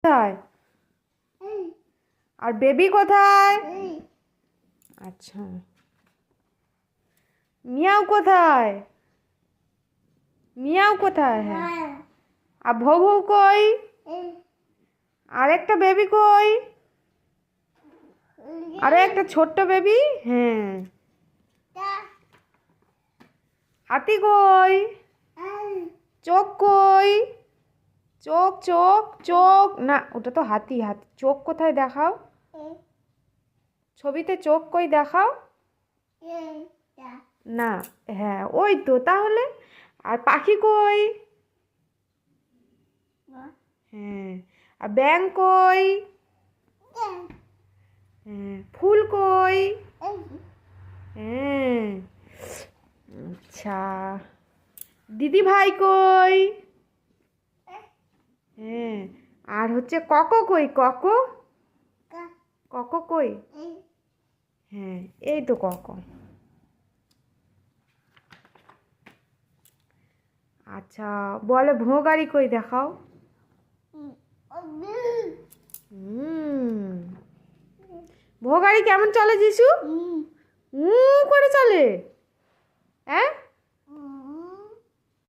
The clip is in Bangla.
কোথায়? আর বেবি কোথায়? আচ্ছা, মিয়াও কোথায়? মিয়াও কোথায়? হ্যাঁ। আর ভৌ ভৌ কই? আর একটা বেবি কই? আরে একটা ছোট্ট বেবি। হ্যাঁ। হাতি কই? চোখ কই? চোখ চোখ চোখ না, ওটা তো হাতি। হাতি চোখ কোথায় দেখাও? ছবিতে চোখ কই দেখাও? না। হ্যাঁ, ওই তো তাহলে। আর পাখি কই? হ্যাঁ। আর ব্যাঙ কই? হ্যাঁ। ফুল কই? হ্যাঁ। আচ্ছা, দিদি ভাই কই? হ্যাঁ। আর হচ্ছে কক কই? কক কক কই? হ্যাঁ, এই তো কক। আচ্ছা, বলে ভোঁ গাড়ি কই দেখাও? ভোঁ গাড়ি কেমন চলে যিশু? করে চলে। হ্যাঁ।